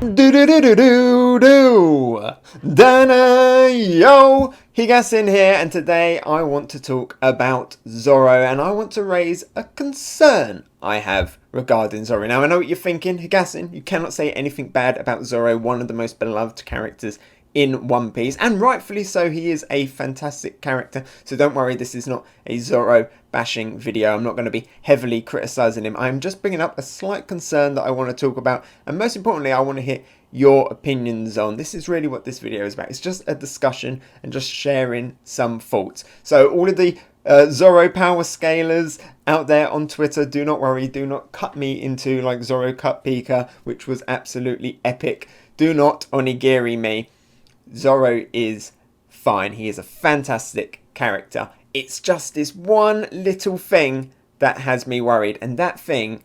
Do do do do do do. Dana yo, Hegassen here, and today I want to talk about Zoro, and I want to raise a concern I have regarding Zoro. Now I know what you're thinking, Hegassen. You cannot say anything bad about Zoro, one of the most beloved characters in One Piece, and rightfully so. He is a fantastic character, so don't worry, this is not a Zoro bashing video. I'm not going to be heavily criticizing him. I'm just bringing up a slight concern that I want to talk about, and most importantly I want to hear your opinions on. This is really what this video is about. It's just a discussion and just sharing some thoughts. So all of the Zoro power scalers out there on Twitter, do not worry, do not cut me into like Zoro cut Pika, which was absolutely epic. Do not onigiri me. Zoro is fine. He is a fantastic character. It's just this one little thing that has me worried, and that thing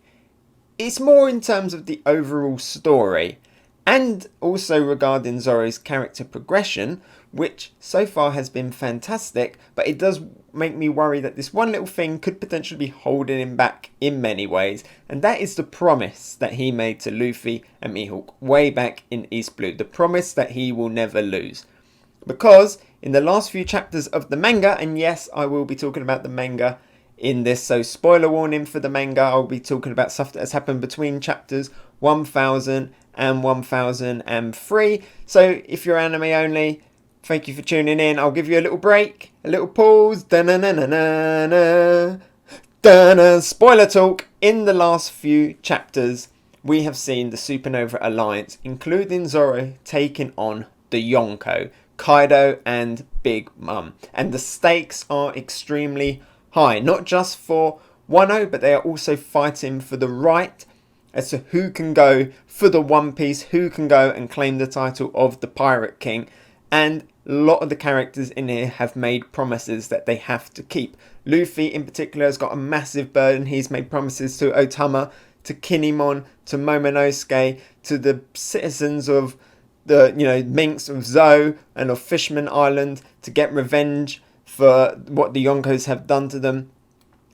is more in terms of the overall story and also regarding Zoro's character progression, which so far has been fantastic, but it does make me worry that this one little thing could potentially be holding him back in many ways, and that is the promise that he made to Luffy and Mihawk way back in East Blue, the promise that he will never lose. Because in the last few chapters of the manga, and yes, I will be talking about the manga in this, so spoiler warning for the manga, I'll be talking about stuff that has happened between chapters 1000 and 1003, so if you're anime only, thank you for tuning in. I'll give you a little break, a little pause. Spoiler talk. In the last few chapters, we have seen the Supernova Alliance, including Zoro, taking on the Yonko, Kaido and Big Mom. And the stakes are extremely high, not just for Wano, but they are also fighting for the right as to who can go for the One Piece, who can go and claim the title of the Pirate King. And a lot of the characters in here have made promises that they have to keep. Luffy in particular has got a massive burden. He's made promises to Otama, to Kinemon, to Momonosuke, to the citizens of the minks of Zou and of Fishman Island to get revenge for what the Yonkos have done to them.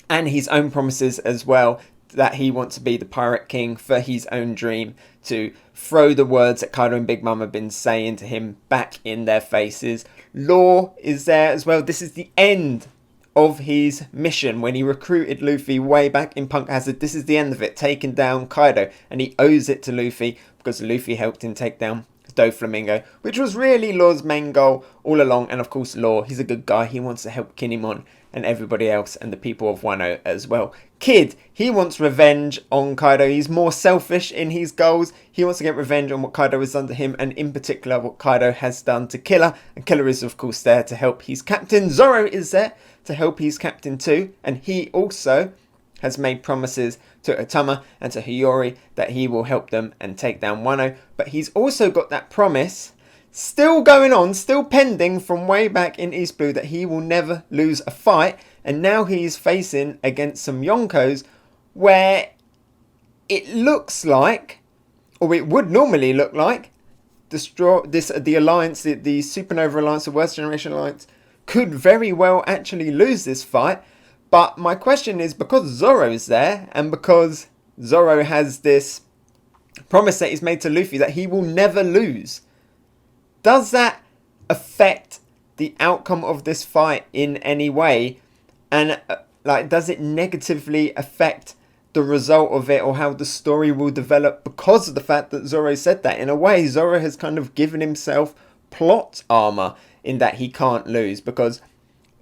And his own promises as well, that he wants to be the Pirate King for his own dream, to throw the words that Kaido and Big Mom have been saying to him back in their faces. Law is there as well. This is the end of his mission when he recruited Luffy way back in Punk Hazard. This is the end of it, taking down Kaido, and he owes it to Luffy because Luffy helped him take down Doflamingo, which was really Law's main goal all along. And of course Law, he's a good guy, he wants to help Kinemon and everybody else and the people of Wano as well. Kid, he wants revenge on Kaido. He's more selfish in his goals. He wants to get revenge on what Kaido has done to him, and in particular what Kaido has done to Killer. And Killer is of course there to help his captain. Zoro is there to help his captain too, and he also has made promises to Otama and to Hiyori that he will help them and take down Wano. But he's also got that promise still going on, still pending from way back in East Blue, that he will never lose a fight. And now he's facing against some Yonkos where it looks like, or it would normally look like, the alliance, the Supernova Alliance, the Worst Generation Alliance, could very well actually lose this fight. But my question is, because Zoro's there, and because Zoro has this promise that he's made to Luffy that he will never lose, does that affect the outcome of this fight in any way? And does it negatively affect the result of it, or how the story will develop because of the fact that Zoro said that? In a way, Zoro has kind of given himself plot armor in that he can't lose, because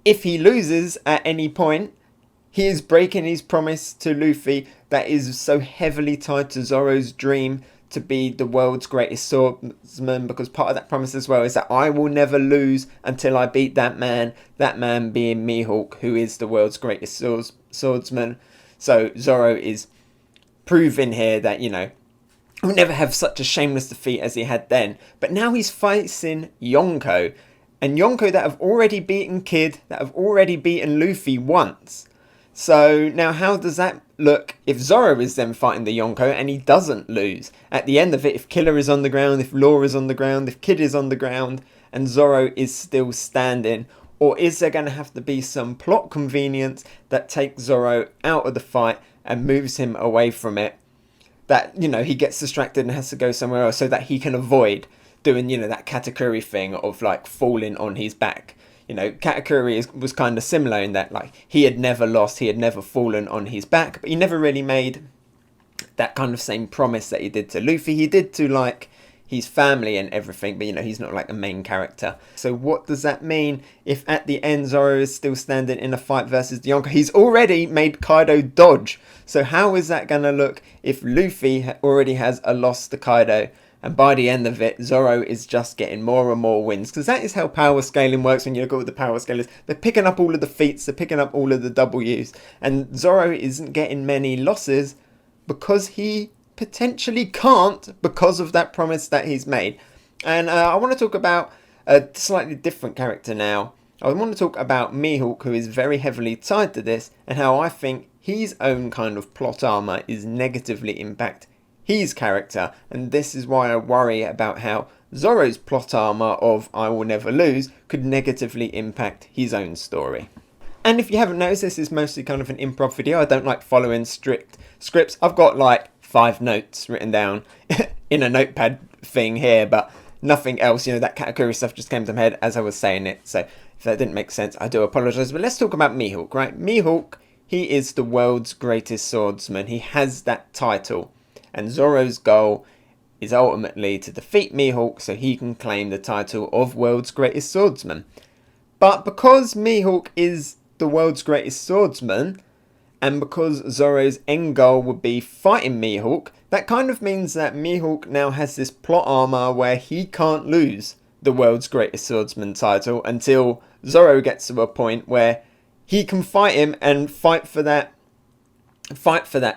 if he loses at any point, he is breaking his promise to Luffy that is so heavily tied to Zoro's dream to be the world's greatest swordsman, because part of that promise as well is that I will never lose until I beat that man being Mihawk, who is the world's greatest swordsman. So Zoro is proving here that, he'll never have such a shameless defeat as he had then. But now he's facing Yonko, and Yonko that have already beaten Kid, that have already beaten Luffy once. So now how does that look if Zoro is then fighting the Yonko and he doesn't lose? At the end of it, if Killer is on the ground, if Law is on the ground, if Kid is on the ground, and Zoro is still standing, or is there going to have to be some plot convenience that takes Zoro out of the fight and moves him away from it? that, you know, he gets distracted and has to go somewhere else so that he can avoid doing, you know, that Katakuri thing of like falling on his back. You know, Katakuri was kind of similar in that, like, he had never lost, he had never fallen on his back, but he never really made that kind of same promise that he did to Luffy. He did to, like, his family and everything, but, you know, he's not like a main character. So what does that mean if at the end Zoro is still standing in a fight versus the Yonko? He's already made Kaido dodge. So how is that going to look if Luffy already has a loss to Kaido? And by the end of it, Zoro is just getting more and more wins. Because that is how power scaling works when you look at all the power scalers. They're picking up all of the feats, they're picking up all of the W's. And Zoro isn't getting many losses because he potentially can't, because of that promise that he's made. And I want to talk about a slightly different character now. I want to talk about Mihawk, who is very heavily tied to this, and how I think his own kind of plot armour is negatively impacting his character, and this is why I worry about how Zoro's plot armour of I will never lose could negatively impact his own story. And if you haven't noticed, this is mostly kind of an improv video. I don't like following strict scripts. I've got like 5 notes written down in a notepad thing here, but nothing else. You know, that Katakuri stuff just came to my head as I was saying it, so if that didn't make sense, I do apologise. But let's talk about Mihawk, right? Mihawk, he is the world's greatest swordsman. He has that title. And Zoro's goal is ultimately to defeat Mihawk so he can claim the title of world's greatest swordsman. But because Mihawk is the world's greatest swordsman, and because Zoro's end goal would be fighting Mihawk, that kind of means that Mihawk now has this plot armor where he can't lose the world's greatest swordsman title until Zoro gets to a point where he can fight him and fight for that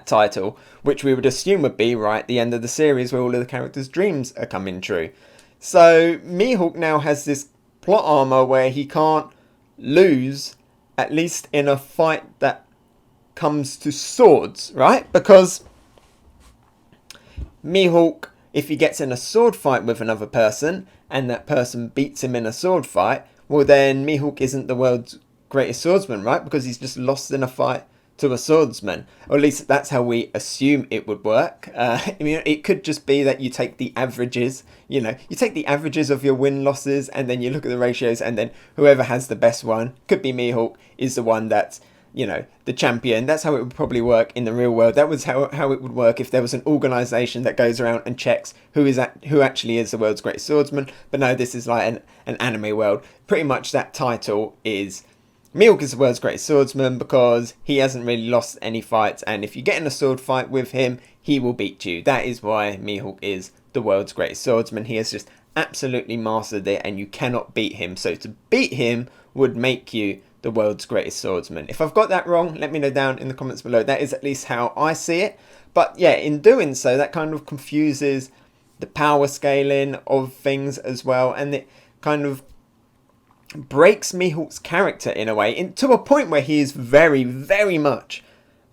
title, which we would assume would be right at the end of the series where all of the characters' dreams are coming true. So Mihawk now has this plot armor where he can't lose, at least in a fight that comes to swords, right? Because Mihawk, if he gets in a sword fight with another person and that person beats him in a sword fight, well then Mihawk isn't the world's greatest swordsman, right? Because he's just lost in a fight to a swordsman, or at least that's how we assume it would work. I mean, it could just be that you take the averages, you know, you take the averages of your win-losses and then you look at the ratios, and then whoever has the best one, could be Mihawk, is the one that's, you know, the champion. That's how it would probably work in the real world. That was how it would work if there was an organisation that goes around and checks who actually is the world's greatest swordsman. But no, this is like an anime world. Pretty much that title is Mihawk is the world's greatest swordsman because he hasn't really lost any fights, and if you get in a sword fight with him, he will beat you. That is why Mihawk is the world's greatest swordsman. He has just absolutely mastered it, and you cannot beat him. So to beat him would make you the world's greatest swordsman. If I've got that wrong, let me know down in the comments below. That is at least how I see it. But yeah, in doing so, that kind of confuses the power scaling of things as well, and it kind of breaks Mihawk's character in a way, to a point where he is very, very much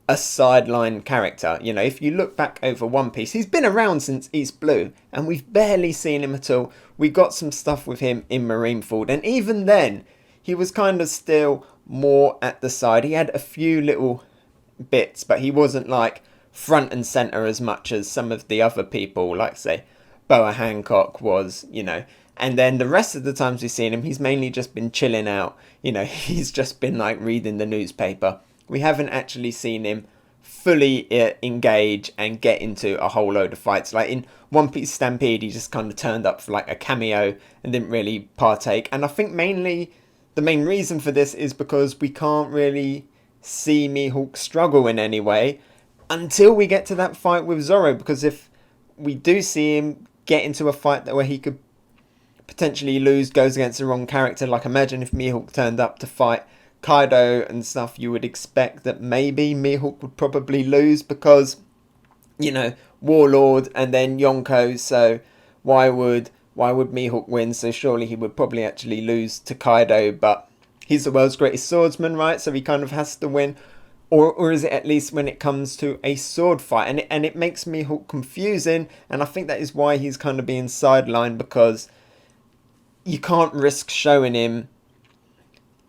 a sideline character. You know, if you look back over One Piece, he's been around since East Blue, and we've barely seen him at all. We got some stuff with him in Marineford, and even then, he was kind of still more at the side. He had a few little bits, but he wasn't like front and centre as much as some of the other people, like say Boa Hancock was, you know. And then the rest of the times we've seen him, he's mainly just been chilling out. You know, he's just been like reading the newspaper. We haven't actually seen him fully engage and get into a whole load of fights. Like in One Piece Stampede, he just kind of turned up for like a cameo and didn't really partake. And I think mainly the main reason for this is because we can't really see Mihawk struggle in any way until we get to that fight with Zoro. Because if we do see him get into a fight where he could potentially lose, goes against the wrong character, like imagine if Mihawk turned up to fight Kaido and stuff, you would expect that maybe Mihawk would probably lose because, you know, Warlord and then Yonko, so why would Mihawk win? So surely he would probably actually lose to Kaido, but he's the world's greatest swordsman, right? So he kind of has to win. Or is it at least when it comes to a sword fight? And it makes Mihawk confusing, and I think that is why he's kind of being sidelined, because you can't risk showing him,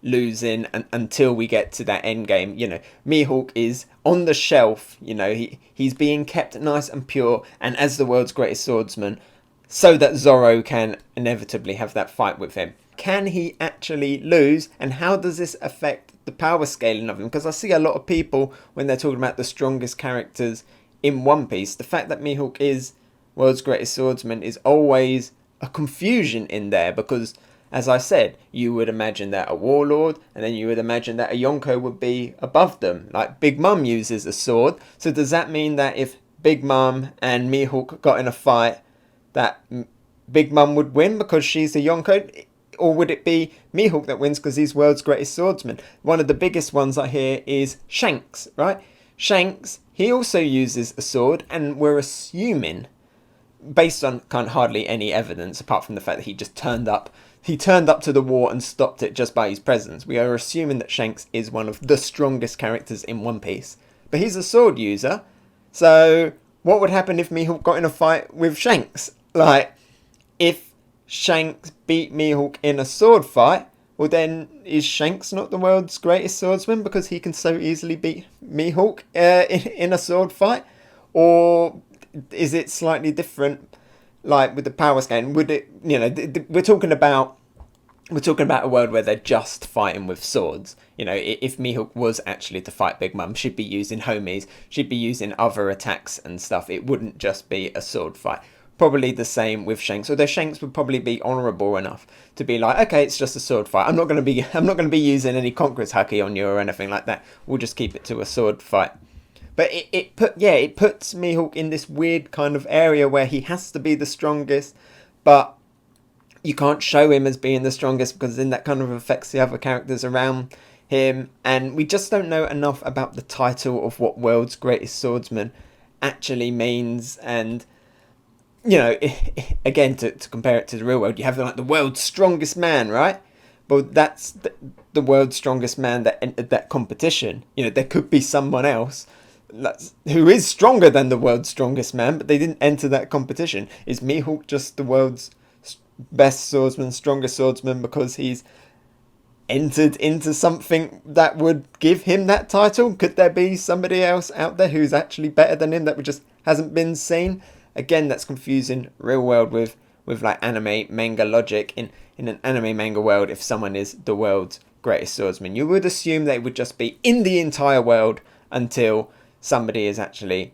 losing until we get to that end game. You know, Mihawk is on the shelf. You know, he's being kept nice and pure, and as the world's greatest swordsman, so that Zoro can inevitably have that fight with him. Can he actually lose, and how does this affect the power scaling of him? Because I see a lot of people, when they're talking about the strongest characters in One Piece, the fact that Mihawk is world's greatest swordsman is always a confusion in there, because as I said, you would imagine that a warlord, and then you would imagine that a Yonko would be above them. Like Big Mom uses a sword, so does that mean that if Big Mom and Mihawk got in a fight, that Big Mom would win because she's a Yonko? Or would it be Mihawk that wins because he's world's greatest swordsman? One of the biggest ones I hear is Shanks, right? Shanks, he also uses a sword, and we're assuming, based on kind of hardly any evidence apart from the fact that he just turned up to the war and stopped it just by his presence, we are assuming that Shanks is one of the strongest characters in One Piece. But he's a sword user, so what would happen if Mihawk got in a fight with Shanks? Like, if Shanks beat Mihawk in a sword fight, well then is Shanks not the world's greatest swordsman because he can so easily beat Mihawk in a sword fight? Or is it slightly different, like with the power scaling? Would it, you know, we're talking about a world where they're just fighting with swords. You know, if Mihawk was actually to fight Big Mom, she'd be using homies, she'd be using other attacks and stuff. It wouldn't just be a sword fight. Probably the same with Shanks, although Shanks would probably be honourable enough to be like, okay, it's just a sword fight. I'm not going to be using any Conqueror's Haki on you or anything like that. We'll just keep it to a sword fight. But it puts Mihawk in this weird kind of area where he has to be the strongest, but you can't show him as being the strongest because then that kind of affects the other characters around him. And we just don't know enough about the title of what world's greatest swordsman actually means. And you know, again, to compare it to the real world, you have like the world's strongest man, right? But that's the world's strongest man that entered that competition. You know, there could be someone else who is stronger than the world's strongest man, but they didn't enter that competition. Is Mihawk just the world's best swordsman, strongest swordsman because he's entered into something that would give him that title? Could there be somebody else out there who's actually better than him that just hasn't been seen? Again, that's confusing real world with like anime manga logic. In an anime manga world, if someone is the world's greatest swordsman, you would assume they would just be in the entire world until somebody is actually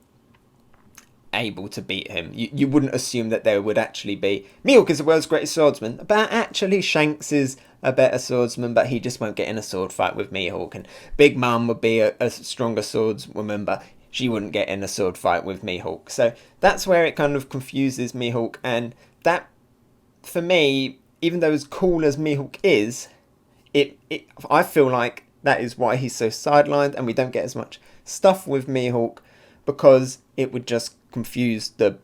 able to beat him. You wouldn't assume that there would actually be Mihawk is the world's greatest swordsman, but actually Shanks is a better swordsman, but he just won't get in a sword fight with Mihawk. And Big Mom would be a stronger swordswoman, but she wouldn't get in a sword fight with Mihawk. So that's where it kind of confuses Mihawk, and that, for me, even though as cool as Mihawk is, I feel like that is why he's so sidelined, and we don't get as much stuff with Mihawk, because it would just confuse the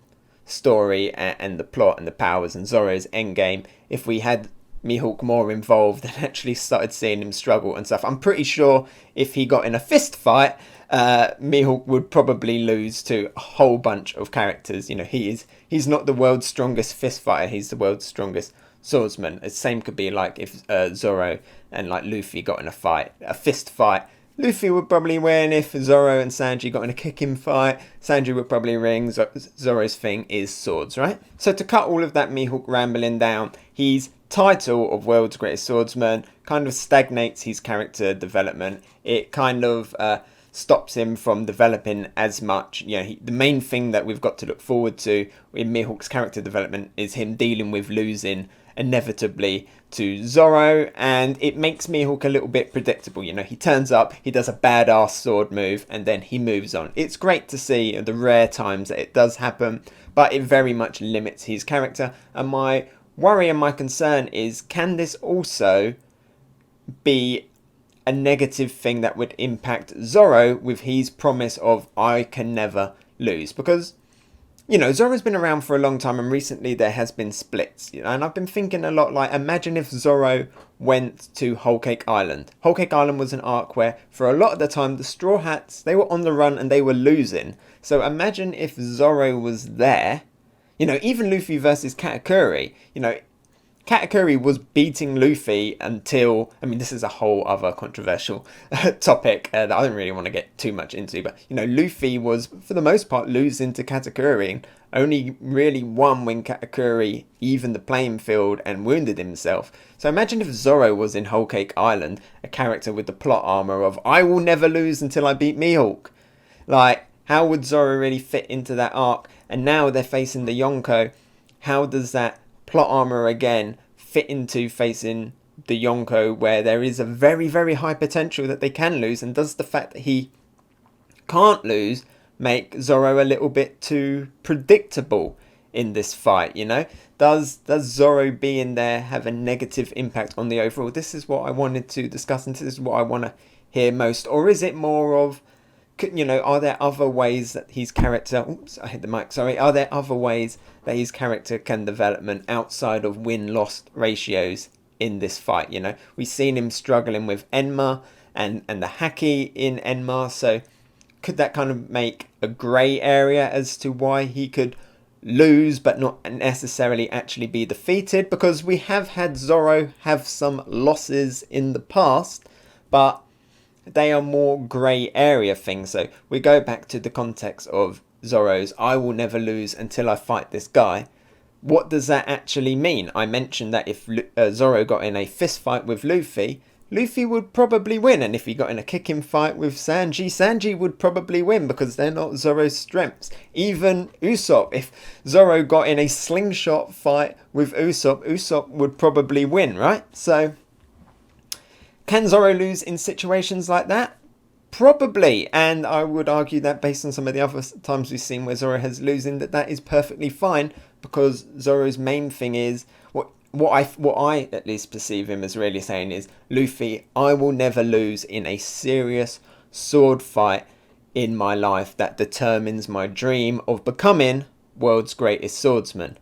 story and the plot and the powers and Zoro's endgame if we had Mihawk more involved and actually started seeing him struggle and stuff. I'm pretty sure if he got in a fist fight, Mihawk would probably lose to a whole bunch of characters. You know, he's not the world's strongest fist fighter, he's the world's strongest swordsman. The same could be like if Zoro and like Luffy got in a fist fight. Luffy would probably win. If Zoro and Sanji got in a kicking fight, Sanji would probably ring. Zoro's thing is swords, right? So to cut all of that Mihawk rambling down, his title of world's greatest swordsman kind of stagnates his character development. It kind of stops him from developing as much. You know, the main thing that we've got to look forward to in Mihawk's character development is him dealing with losing inevitably to Zoro, and it makes Mihawk a little bit predictable. You know, he turns up, he does a badass sword move, and then he moves on. It's great to see the rare times that it does happen, but it very much limits his character. And my worry and my concern is, can this also be a negative thing that would impact Zoro with his promise of I can never lose? Because, you know, Zoro's been around for a long time, and recently there has been splits, you know, and I've been thinking a lot, like, imagine if Zoro went to Whole Cake Island. Whole Cake Island was an arc where, for a lot of the time, the Straw Hats, they were on the run and they were losing. So imagine if Zoro was there, you know, even Luffy versus Katakuri, you know, Katakuri was beating Luffy until, I mean, this is a whole other controversial topic that I don't really want to get too much into, but, you know, Luffy was, for the most part, losing to Katakuri, and only really won when Katakuri evened the playing field and wounded himself. So imagine if Zoro was in Whole Cake Island, a character with the plot armor of, I will never lose until I beat Mihawk. Like, how would Zoro really fit into that arc? And now they're facing the Yonko. How does that plot armor again fit into facing the Yonko, where there is a very, very high potential that they can lose? And does the fact that he can't lose make Zoro a little bit too predictable in this fight, you know? Does Zoro being there have a negative impact on the overall? This is what I wanted to discuss, and this is what I want to hear most. Or is it more of, you know, are there other ways that his character... Oops, I hit the mic, sorry. Are there other ways that his character can development outside of win-loss ratios in this fight, you know? We've seen him struggling with Enma and the Haki in Enma, so could that kind of make a grey area as to why he could lose but not necessarily actually be defeated? Because we have had Zoro have some losses in the past, but they are more grey area things. So we go back to the context of Zoro's, I will never lose until I fight this guy. What does that actually mean? I mentioned that if Zoro got in a fist fight with Luffy, Luffy would probably win. And if he got in a kicking fight with Sanji, Sanji would probably win because they're not Zoro's strengths. Even Usopp, if Zoro got in a slingshot fight with Usopp, Usopp would probably win, right? So can Zoro lose in situations like that? Probably, and I would argue that based on some of the other times we've seen where Zoro has losing, that is perfectly fine, because Zoro's main thing is, what I at least perceive him as really saying is, Luffy, I will never lose in a serious sword fight in my life that determines my dream of becoming world's greatest swordsman,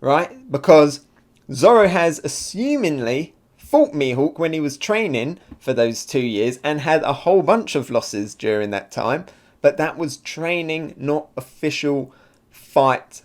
right? Because Zoro has assumingly fought Mihawk when he was training for those 2 years and had a whole bunch of losses during that time, but that was training, not official fights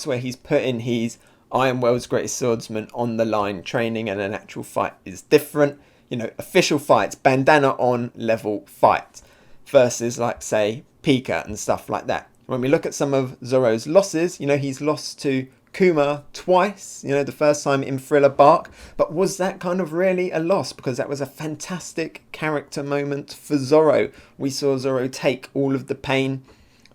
where he's putting his I am world's greatest swordsman on the line. Training and an actual fight is different. You know, official fights, bandana on level fights versus, like, say, Pika and stuff like that. When we look at some of Zoro's losses, you know, he's lost to Kuma twice, you know, the first time in Thriller Bark, but was that kind of really a loss? Because that was a fantastic character moment for Zoro. We saw Zoro take all of the pain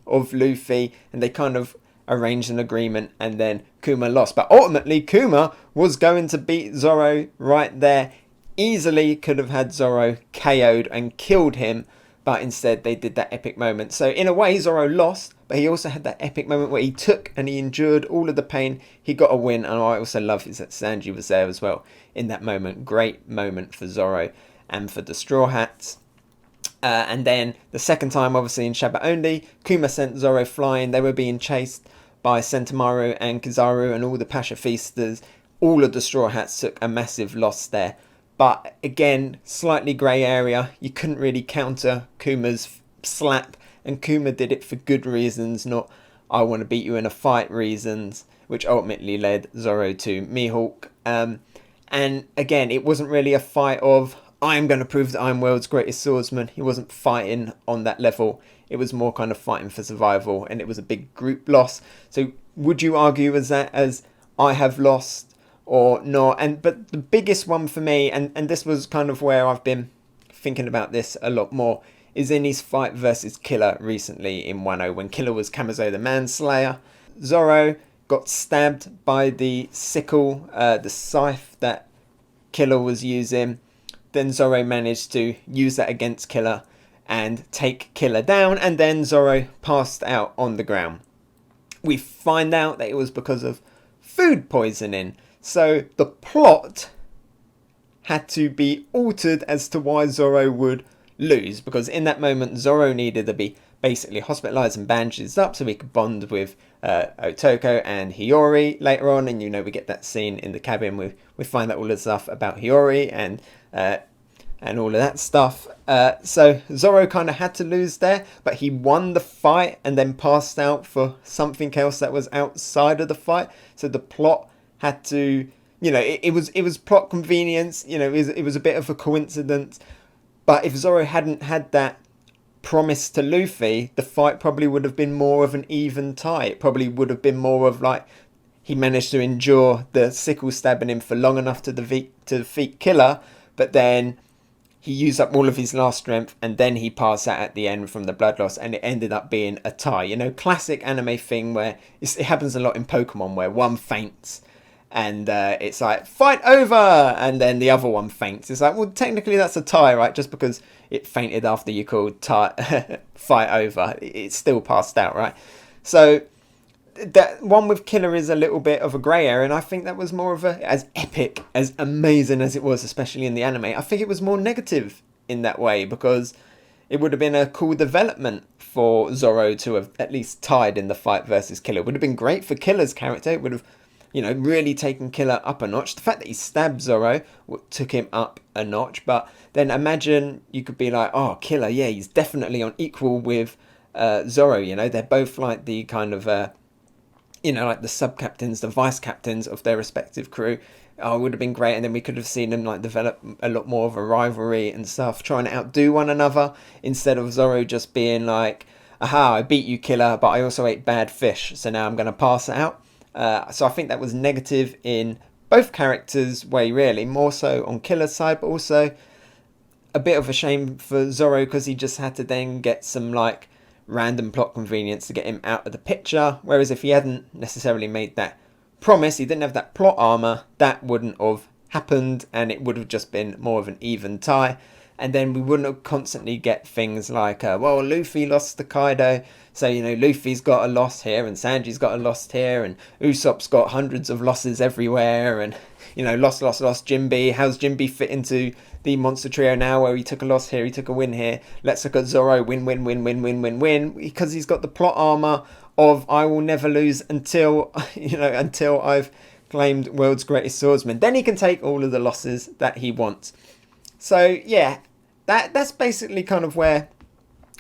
of Luffy, and they kind of arranged an agreement, and then Kuma lost. But ultimately, Kuma was going to beat Zoro right there. Easily could have had Zoro KO'd and killed him, but instead they did that epic moment. So in a way, Zoro lost, but he also had that epic moment where he took and he endured all of the pain. He got a win, and I also love is that Sanji was there as well in that moment. Great moment for Zoro and for the Straw Hats. And then the second time, obviously in Shaba only, Kuma sent Zoro flying. They were being chased by Sentomaru and Kizaru and all the Pacifistas. All of the Straw Hats took a massive loss there. But again, slightly grey area. You couldn't really counter Kuma's slap, and Kuma did it for good reasons, not I want to beat you in a fight reasons, which ultimately led Zoro to Mihawk. And again, it wasn't really a fight of I'm going to prove that I'm world's greatest swordsman. He wasn't fighting on that level. It was more kind of fighting for survival, and it was a big group loss. So would you argue as that as I have lost or not? But the biggest one for me, and this was kind of where I've been thinking about this a lot more, is in his fight versus Killer recently in Wano, when Killer was Kamazo the Manslayer. Zoro got stabbed by the sickle, the scythe that Killer was using. Then Zoro managed to use that against Killer and take Killer down, and then Zoro passed out on the ground. We find out that it was because of food poisoning. So the plot had to be altered as to why Zoro would lose, because in that moment Zoro needed to be basically hospitalized and bandaged up so he could bond with Otoko and Hiyori later on. And you know, we get that scene in the cabin where we find out all the stuff about Hiyori and all of that stuff. So Zoro kind of had to lose there, but he won the fight and then passed out for something else that was outside of the fight. So the plot had to you know, it was plot convenience. You know, it was a bit of a coincidence. But if Zoro hadn't had that promise to Luffy, the fight probably would have been more of an even tie. It probably would have been more of like he managed to endure the sickle stabbing him for long enough to defeat Killer, but then he used up all of his last strength and then he passed out at the end from the blood loss, and it ended up being a tie. You know, classic anime thing where it happens a lot in Pokemon where one faints and it's like, fight over, and then the other one faints. It's like, well, technically that's a tie, right? Just because it fainted after you called fight over, it's still passed out, right? So that one with Killer is a little bit of a grey area, and I think that was more of a, as epic, as amazing as it was, especially in the anime, I think it was more negative in that way, because it would have been a cool development for Zoro to have at least tied in the fight versus Killer. It would have been great for Killer's character. It would have, you know, really taken Killer up a notch. The fact that he stabbed Zoro took him up a notch, but then imagine you could be like, oh, Killer, yeah, he's definitely on equal with Zoro, you know, they're both like the kind of you know, like the sub-captains, the vice-captains of their respective crew. Oh, it would have been great, and then we could have seen them like develop a lot more of a rivalry and stuff, trying to outdo one another, instead of Zoro just being like, aha, I beat you, Killer, but I also ate bad fish, so now I'm going to pass it out. So I think that was negative in both characters' way, really, more so on Killer's side, but also a bit of a shame for Zoro, because he just had to then get some like random plot convenience to get him out of the picture, whereas if he hadn't necessarily made that promise, he didn't have that plot armor, that wouldn't have happened, and it would have just been more of an even tie, and then we wouldn't have constantly get things like well, Luffy lost to Kaido, so, you know, Luffy's got a loss here and Sanji's got a loss here and Usopp's got hundreds of losses everywhere, and, you know, lost Jinbe. How's Jinbe fit into the monster trio now, where he took a loss here, he took a win here? Let's look at Zoro, win, because he's got the plot armor of I will never lose until, you know, until I've claimed world's greatest swordsman. Then he can take all of the losses that he wants. So yeah, that's basically kind of where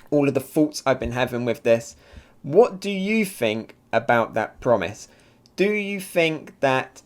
all of the faults I've been having with this. What do you think about that promise? Do you think that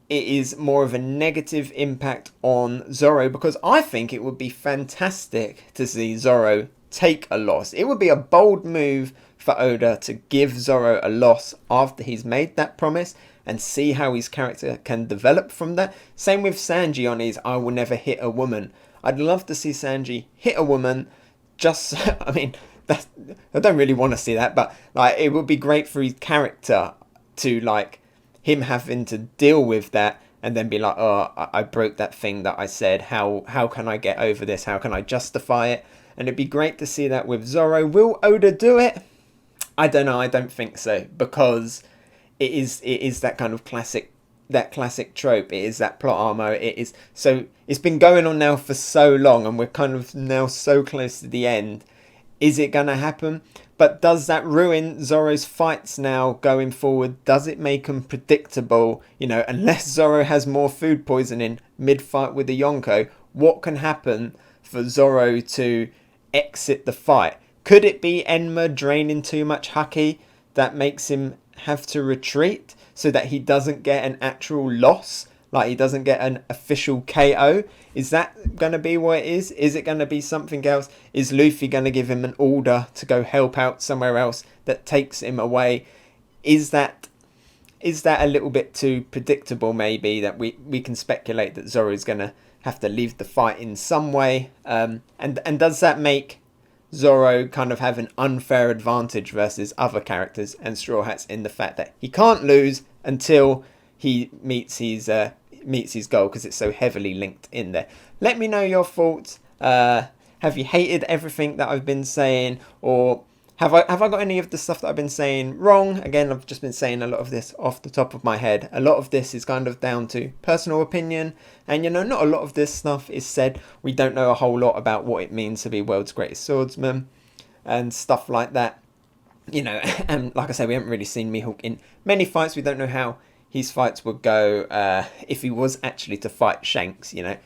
it is more of a negative impact on Zoro? Because I think it would be fantastic to see Zoro take a loss. It would be a bold move for Oda to give Zoro a loss after he's made that promise, and see how his character can develop from that. Same with Sanji on his I will never hit a woman. I'd love to see Sanji hit a woman. Just, I mean, I don't really want to see that, but like, it would be great for his character to, like, him having to deal with that and then be like, oh, I broke that thing that I said. How can I get over this? How can I justify it? And it'd be great to see that with Zoro. Will Oda do it? I don't know. I don't think so, because it is that kind of classic trope. It is that plot armor. It is, so it's been going on now for so long, and we're kind of now so close to the end. Is it gonna happen? But does that ruin Zoro's fights now going forward? Does it make them predictable? You know, unless Zoro has more food poisoning mid-fight with the Yonko, what can happen for Zoro to exit the fight? Could it be Enma draining too much haki that makes him have to retreat, so that he doesn't get an actual loss, like he doesn't get an official KO? Is that going to be what it is? Is it going to be something else? Is Luffy going to give him an order to go help out somewhere else that takes him away? Is that a little bit too predictable, maybe, that we can speculate that Zoro is going to have to leave the fight in some way? And does that make Zoro kind of have an unfair advantage versus other characters and Straw Hats, in the fact that he can't lose until he meets his goal, because it's so heavily linked in there? Let me know your thoughts. Have you hated everything that I've been saying, or have I got any of the stuff that I've been saying wrong? Again, I've just been saying a lot of this off the top of my head. A lot of this is kind of down to personal opinion, and, you know, not a lot of this stuff is said. We don't know a whole lot about what it means to be world's greatest swordsman and stuff like that, you know. And like I said, we haven't really seen Mihawk in many fights. We don't know how his fights would go if he was actually to fight Shanks, you know.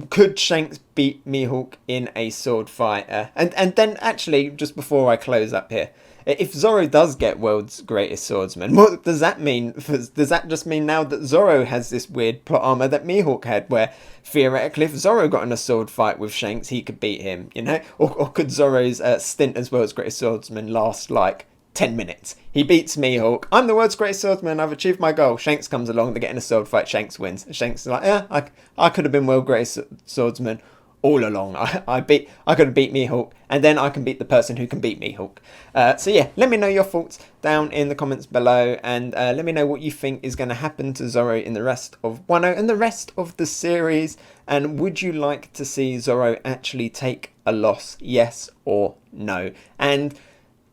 Could Shanks beat Mihawk in a sword fight? And then, actually, just before I close up here, if Zoro does get world's greatest swordsman, what does that mean? Does that just mean now that Zoro has this weird plot armor that Mihawk had, where theoretically if Zoro got in a sword fight with Shanks, he could beat him, you know? Or could Zoro's stint as world's greatest swordsman last like 10 minutes? He beats Mihawk. I'm the world's greatest swordsman. I've achieved my goal. Shanks comes along. They get in a sword fight. Shanks wins. Shanks is like, yeah, I could have been world's greatest swordsman all along. I could have beat Mihawk, and then I can beat the person who can beat Mihawk. So yeah, let me know your thoughts down in the comments below, and let me know what you think is going to happen to Zoro in the rest of Wano and the rest of the series. And would you like to see Zoro actually take a loss? Yes or no? And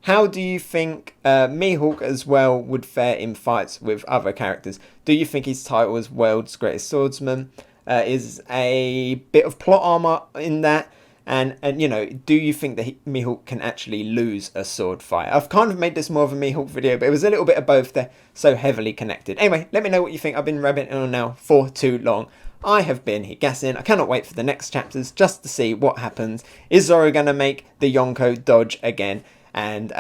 how do you think Mihawk as well would fare in fights with other characters? Do you think his title as world's greatest swordsman is a bit of plot armor in that? And you know, do you think that Mihawk can actually lose a sword fight? I've kind of made this more of a Mihawk video, but it was a little bit of both. They're so heavily connected. Anyway, let me know what you think. I've been rabbiting on now for too long. I have been Hegassen. I cannot wait for the next chapters just to see what happens. Is Zoro going to make the Yonko dodge again? And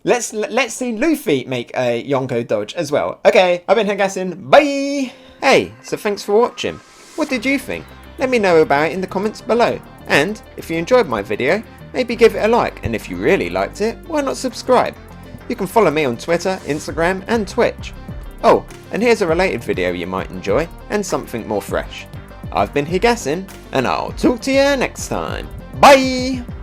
let's see Luffy make a Yonko dodge as well. Okay, I've been Hegassen. Bye! Hey, so thanks for watching. What did you think? Let me know about it in the comments below. And if you enjoyed my video, maybe give it a like. And if you really liked it, why not subscribe? You can follow me on Twitter, Instagram and Twitch. Oh, and here's a related video you might enjoy, and something more fresh. I've been Hegassen, and I'll talk to you next time. Bye!